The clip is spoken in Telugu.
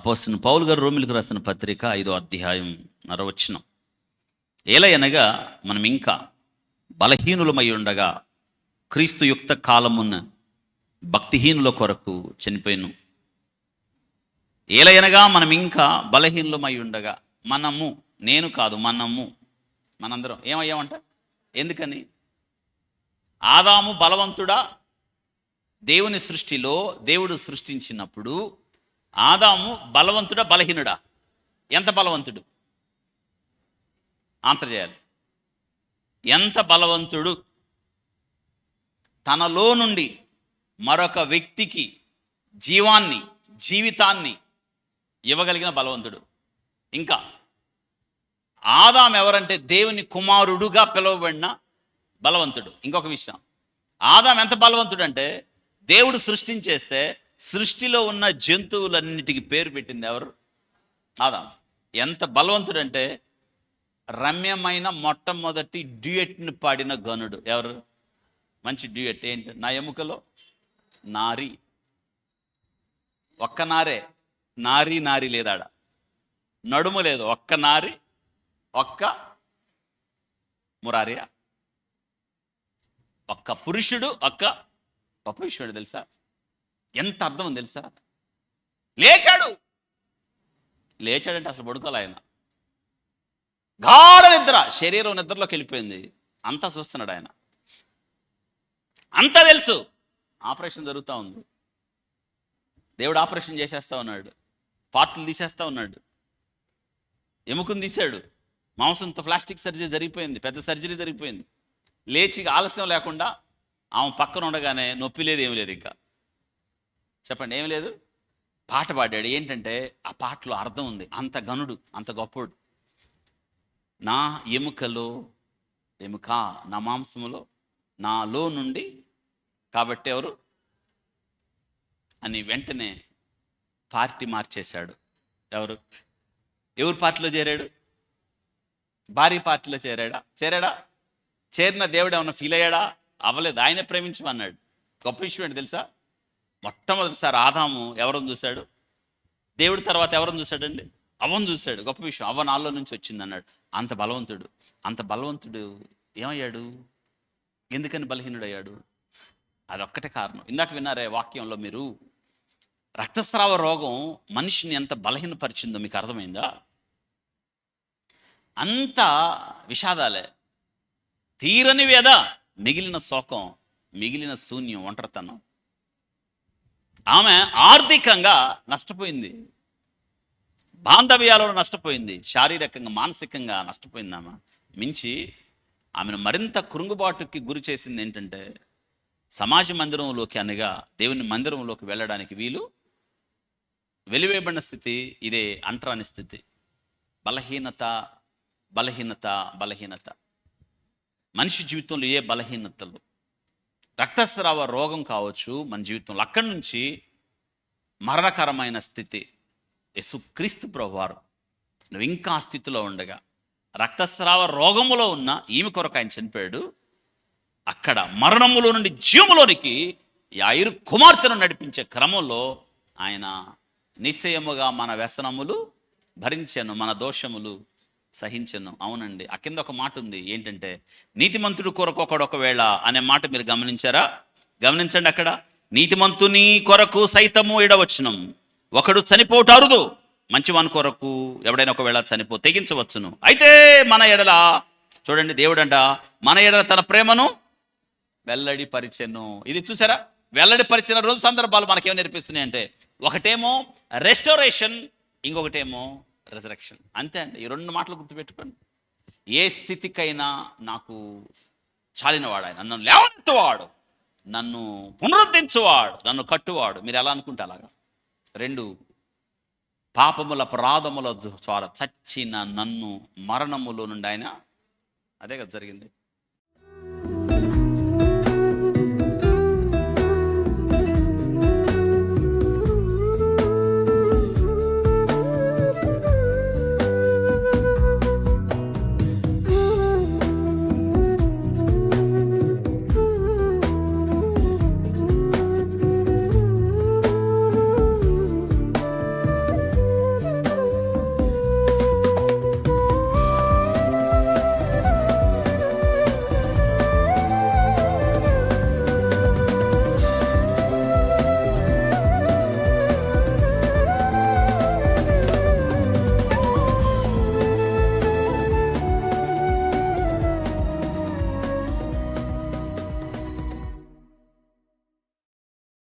అపోస్తలుడైన పౌలు గారు రోమీయులకు రాసిన పత్రిక 5వ అధ్యాయం 6వ వచనం. ఏలయనగా మనం ఇంకా బలహీనులమై ఉండగా క్రీస్తు యుక్త కాలమున భక్తిహీనుల కొరకు చనిపోయాను. ఏలయనగా మనం ఇంకా బలహీనులమై ఉండగా, మనము, నేను కాదు, మనందరం ఏమయ్యామంట? ఎందుకని? ఆదాము బలవంతుడా? దేవుని సృష్టిలో దేవుడు సృష్టించినప్పుడు ఆదాము బలవంతుడా బలహీనుడా? ఎంత బలవంతుడు? ఆన్సర్ చేయాలి. ఎంత బలవంతుడు? తనలో నుండి మరొక వ్యక్తికి జీవితాన్ని ఇవ్వగలిగిన బలవంతుడు. ఇంకా ఆదాం ఎవరంటే దేవుని కుమారుడుగా పిలువబడిన బలవంతుడు. ఇంకొక విషయం, ఆదాం ఎంత బలవంతుడు అంటే దేవుడు సృష్టించేస్తే సృష్టిలో ఉన్న జంతువులన్నిటికీ పేరు పెట్టింది ఎవరు? ఆదాం. ఎంత బలవంతుడు అంటే రమ్యమైన మొట్టమొదటి డ్యూయట్ని పాడిన గనుడు ఎవరు? మంచి డ్యూయట్ ఏంటి? నా ఎముకలో నారి, ఒక్క నారే, నారి లేదాడ, నడుము లేదు, ఒక్క నారి, ఒక్క మురారియా, ఒక్క పురుషుడు, ఒక్క గొప్ప విషయం తెలుసా? ఎంత అర్థం ఉంది తెలుసా? లేచాడంటే అసలు పడుకోలే ఆయన. గాఢ నిద్ర, శరీరం నిద్రలోకి వెళ్ళిపోయింది. అంతా చూస్తున్నాడు ఆయన, అంతా తెలుసు. ఆపరేషన్ జరుగుతూ ఉంది, దేవుడు ఆపరేషన్ చేసేస్తా ఉన్నాడు, పార్ట్లు తీసేస్తా ఉన్నాడు, ఎముకను తీశాడు, మాంసంతో ప్లాస్టిక్ సర్జరీ జరిగిపోయింది, పెద్ద సర్జరీ జరిగిపోయింది. లేచి ఆలస్యం లేకుండా ఆమె పక్కన ఉండగానే నొప్పి లేదు, ఏమి లేదు. ఇంకా చెప్పండి, ఏమి లేదు. పాట పాడాడు. ఏంటంటే ఆ పాటలో అర్థం ఉంది. అంత గనుడు, అంత గొప్పడు. నా ఎముకలో ఎముక, నా మాంసములో, నాలో నుండి కాబట్టి ఎవరు అని వెంటనే పార్టీ మార్చేశాడు. ఎవరు పార్టీలో చేరాడు? భార్య పార్టీలో చేరాడా? చేరిన దేవుడు ఏమన్నా ఫీల్ అయ్యాడా? అవ్వలేదు. ఆయనే ప్రేమించమన్నాడు. గొప్ప విషయం ఏంటి తెలుసా? మొట్టమొదటిసారి ఆదాము ఎవరిని చూశాడు? దేవుడి తర్వాత ఎవరిని చూశాడండి? అవ్వను చూశాడు. గొప్ప విషయం, అవ్వ నాలో నుంచి వచ్చింది అన్నాడు. అంత బలవంతుడు ఏమయ్యాడు? ఎందుకని బలహీనుడయ్యాడు? అదొక్కటే కారణం. ఇందాక విన్నారే వాక్యంలో మీరు, రక్తస్రావ రోగం మనిషిని ఎంత బలహీనపరిచిందో మీకు అర్థమైందా? అంత విషాదాలే, తీరని వ్యధ, మిగిలిన శోకం, మిగిలిన శూన్యం, ఒంటరితనం. ఆమె ఆర్థికంగా నష్టపోయింది, బాంధవ్యాలలో నష్టపోయింది, శారీరకంగా మానసికంగా నష్టపోయింది. ఆమె మించి ఆమెను మరింత కృంగుబాటుకి గురి చేసింది ఏంటంటే, సమాజ మందిరంలోకి అనగా దేవుని మందిరంలోకి వెళ్ళడానికి వెలివేయబడిన స్థితి. ఇదే అంటరాని స్థితి. బలహీనత. మనిషి జీవితంలో ఏ బలహీనతలు, రక్తస్రావ రోగం కావచ్చు మన జీవితంలో, అక్కడి నుంచి మరణకరమైన స్థితి. యేసుక్రీస్తు ప్రభువారు నువ్వు ఇంకా ఆ స్థితిలో ఉండగా, రక్తస్రావ రోగములో ఉన్న ఈమె కొరకు ఆయన చనిపోయాడు. అక్కడ మరణములో నుండి జీవములోనికి యాయిరు కుమార్తెను నడిపించే క్రమంలో ఆయన నిశ్చయముగా మన వ్యసనములు భరించెను, మన దోషములు సహించను. అవునండి. ఆ కింద ఒక మాట ఉంది. ఏంటంటే, నీతిమంతుడు కొరకు ఒకవేళ అనే మాట మీరు గమనించారా? గమనించండి. అక్కడ నీతిమంతుని కొరకు సైతము ఎడవచ్చునం, ఒకడు చనిపోవట అరుదు, మంచివాని కొరకు ఎవడైనా ఒకవేళ తెగించవచ్చును. అయితే మన ఎడల, చూడండి, దేవుడంట మన ఎడల తన ప్రేమను వెల్లడిపరిచెను. ఇది చూసారా? వెల్లడిపరిచిన రోజు సందర్భాలు మనకేమో నేర్పిస్తున్నాయి అంటే, ఒకటేమో రెస్టోరేషన్, ఇంకొకటేమో రెజరెక్షన్. అంతే అండి. ఈ రెండు మాటలు గుర్తుపెట్టుకోండి. ఏ స్థితికైనా నాకు చాలినవాడు ఆయన, నన్ను లేవనెత్తువాడు, నన్ను పునరుద్ధరించువాడు, నన్ను కట్టువాడు. మీరు ఎలా అనుకుంటే అలాగా. రెండు, పాపముల అపరాధముల ద్వారా చచ్చిన నన్ను మరణములో నుండి ఆయన, అదే కదా జరిగింది.